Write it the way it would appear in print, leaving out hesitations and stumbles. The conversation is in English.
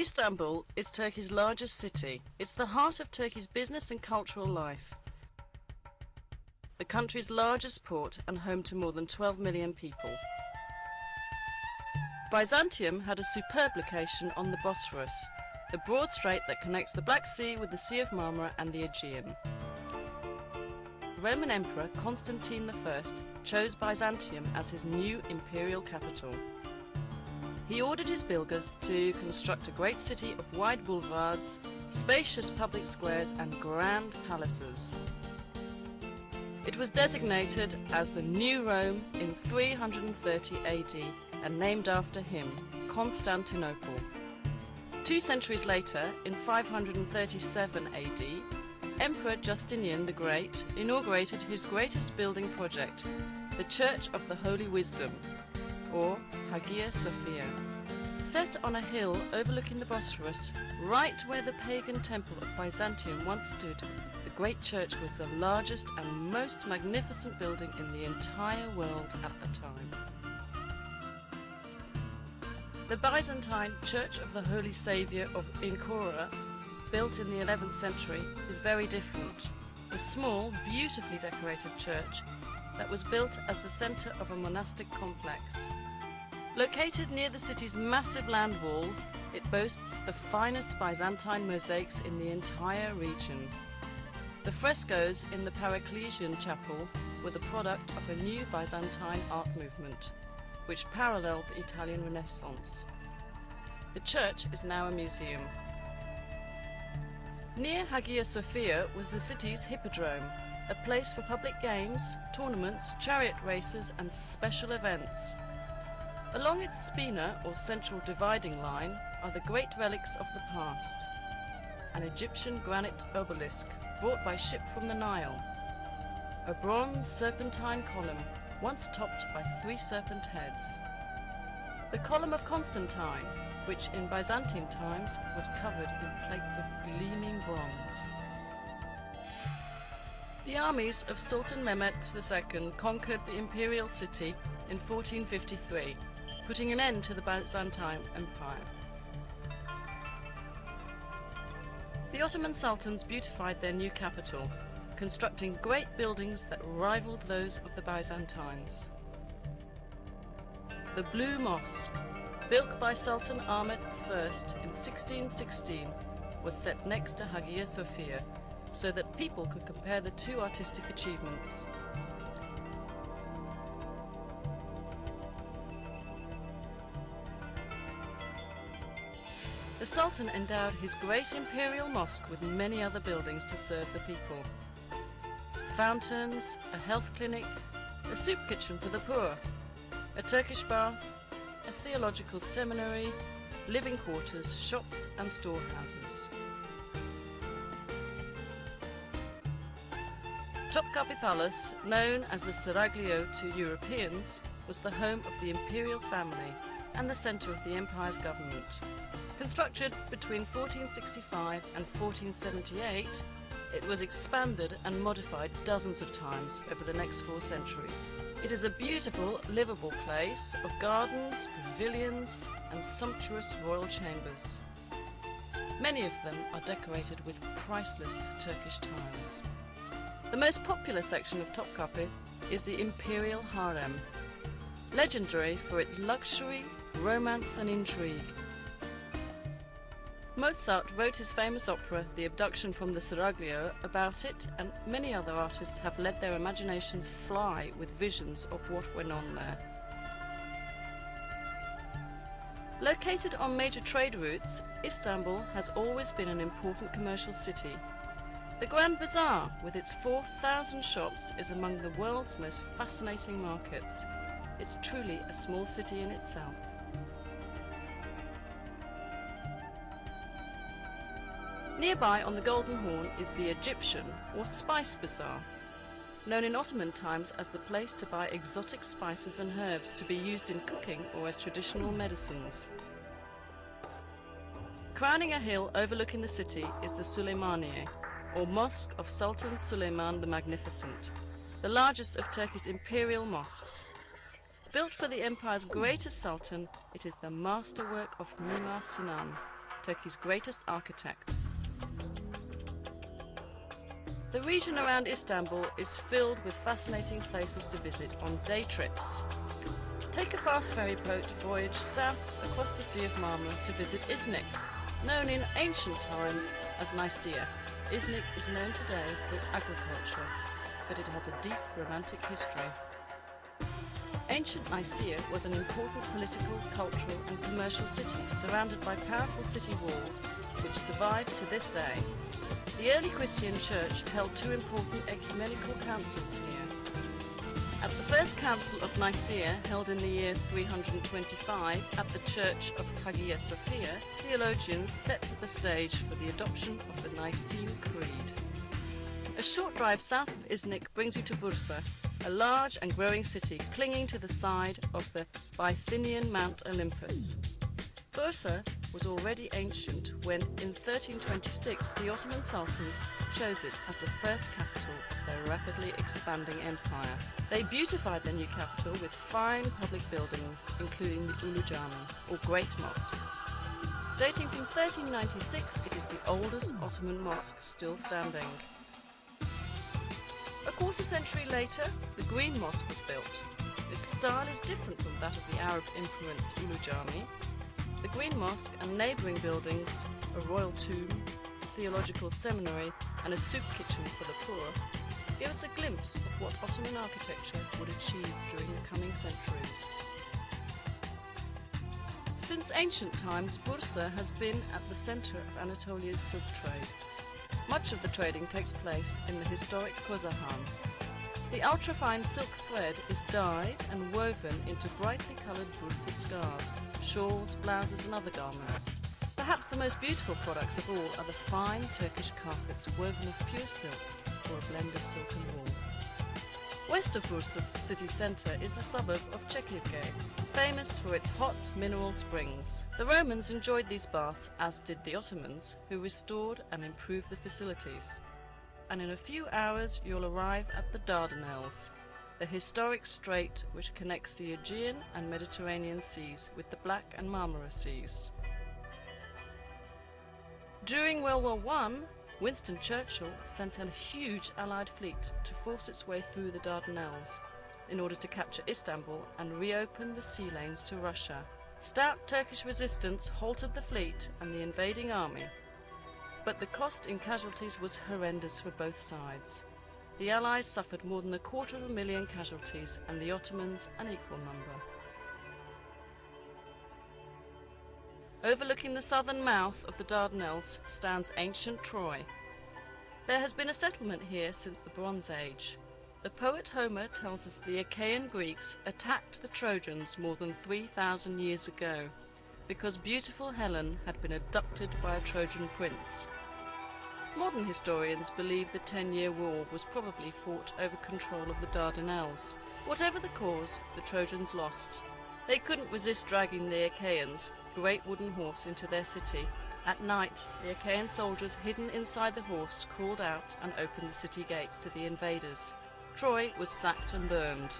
Istanbul is Turkey's largest city. It's the heart of Turkey's business and cultural life. The country's largest port and home to more than 12 million people. Byzantium had a superb location on the Bosphorus, the broad strait that connects the Black Sea with the Sea of Marmara and the Aegean. Roman Emperor Constantine I chose Byzantium as his new imperial capital. He ordered his builders to construct a great city of wide boulevards, spacious public squares and grand palaces. It was designated as the New Rome in 330 AD and named after him, Constantinople. 2 centuries later, in 537 AD, Emperor Justinian the Great inaugurated his greatest building project, the Church of the Holy Wisdom, or Hagia Sophia. Set on a hill overlooking the Bosphorus, right where the pagan temple of Byzantium once stood, the great church was the largest and most magnificent building in the entire world at the time. The Byzantine Church of the Holy Saviour of Ankara, built in the 11th century, is very different. A small, beautifully decorated church that was built as the centre of a monastic complex. Located near the city's massive land walls, it boasts the finest Byzantine mosaics in the entire region. The frescoes in the Paracelsian Chapel were the product of a new Byzantine art movement, which paralleled the Italian Renaissance. The church is now a museum. Near Hagia Sophia was the city's hippodrome, a place for public games, tournaments, chariot races and special events. Along its spina, or central dividing line, are the great relics of the past. An Egyptian granite obelisk brought by ship from the Nile. A bronze serpentine column, once topped by 3 serpent heads. The Column of Constantine, which in Byzantine times was covered in plates of gleaming bronze. The armies of Sultan Mehmet II conquered the imperial city in 1453, putting an end to the Byzantine Empire. The Ottoman sultans beautified their new capital, constructing great buildings that rivaled those of the Byzantines. The Blue Mosque, built by Sultan Ahmet I in 1616, was set next to Hagia Sophia so that people could compare the 2 artistic achievements. The Sultan endowed his great imperial mosque with many other buildings to serve the people. Fountains, a health clinic, a soup kitchen for the poor, a Turkish bath, a theological seminary, living quarters, shops and storehouses. Topkapi Palace, known as the Seraglio to Europeans, was the home of the imperial family and the centre of the empire's government. Constructed between 1465 and 1478, it was expanded and modified dozens of times over the next 4 centuries. It is a beautiful, livable place of gardens, pavilions and sumptuous royal chambers. Many of them are decorated with priceless Turkish tiles. The most popular section of Topkapi is the Imperial Harem, legendary for its luxury, romance and intrigue. Mozart wrote his famous opera, The Abduction from the Seraglio, about it, and many other artists have let their imaginations fly with visions of what went on there. Located on major trade routes, Istanbul has always been an important commercial city. The Grand Bazaar, with its 4,000 shops, is among the world's most fascinating markets. It's truly a small city in itself. Nearby on the Golden Horn is the Egyptian or Spice Bazaar, known in Ottoman times as the place to buy exotic spices and herbs to be used in cooking or as traditional medicines. Crowning a hill overlooking the city is the Süleymaniye, or Mosque of Sultan Suleiman the Magnificent, the largest of Turkey's imperial mosques. Built for the empire's greatest sultan, it is the masterwork of Mimar Sinan, Turkey's greatest architect. The region around Istanbul is filled with fascinating places to visit on day trips. Take a fast ferry boat voyage south across the Sea of Marmara to visit Iznik, known in ancient times as Nicaea. Iznik is known today for its agriculture, but it has a deep romantic history. Ancient Nicaea was an important political, cultural and commercial city surrounded by powerful city walls which survive to this day. The early Christian church held two important ecumenical councils here. At the first council of Nicaea, held in the year 325 at the church of Hagia Sophia, theologians set the stage for the adoption of the Nicene Creed. A short drive south of Iznik brings you to Bursa, a large and growing city clinging to the side of the Bithynian Mount Olympus. Bursa was already ancient when, in 1326, the Ottoman Sultans chose it as the first capital of their rapidly expanding empire. They beautified their new capital with fine public buildings, including the Ulu Jami, or Great Mosque. Dating from 1396, it is the oldest Ottoman mosque still standing. A quarter century later, the Green Mosque was built. Its style is different from that of the Arab-influenced Ulu Jami. The Green Mosque and neighbouring buildings, a royal tomb, a theological seminary and a soup kitchen for the poor, give us a glimpse of what Ottoman architecture would achieve during the coming centuries. Since ancient times, Bursa has been at the centre of Anatolia's silk trade. Much of the trading takes place in the historic Kozahan. The ultrafine silk thread is dyed and woven into brightly coloured Bursa scarves, shawls, blouses and other garments. Perhaps the most beautiful products of all are the fine Turkish carpets woven of pure silk or a blend of silk and wool. West of Bursa's city centre is the suburb of Çekirge, famous for its hot mineral springs. The Romans enjoyed these baths, as did the Ottomans, who restored and improved the facilities. And in a few hours you'll arrive at the Dardanelles, the historic strait which connects the Aegean and Mediterranean seas with the Black and Marmara seas. During World War I, Winston Churchill sent a huge Allied fleet to force its way through the Dardanelles in order to capture Istanbul and reopen the sea lanes to Russia. Stout Turkish resistance halted the fleet and the invading army, but the cost in casualties was horrendous for both sides. The Allies suffered more than 250,000 casualties and the Ottomans an equal number. Overlooking the southern mouth of the Dardanelles stands ancient Troy. There has been a settlement here since the Bronze Age. The poet Homer tells us the Achaean Greeks attacked the Trojans more than 3,000 years ago because beautiful Helen had been abducted by a Trojan prince. Modern historians believe the 10-year war was probably fought over control of the Dardanelles. Whatever the cause, the Trojans lost. They couldn't resist dragging the Achaeans, great wooden horse, into their city. At night, the Achaean soldiers hidden inside the horse crawled out and opened the city gates to the invaders. Troy was sacked and burned.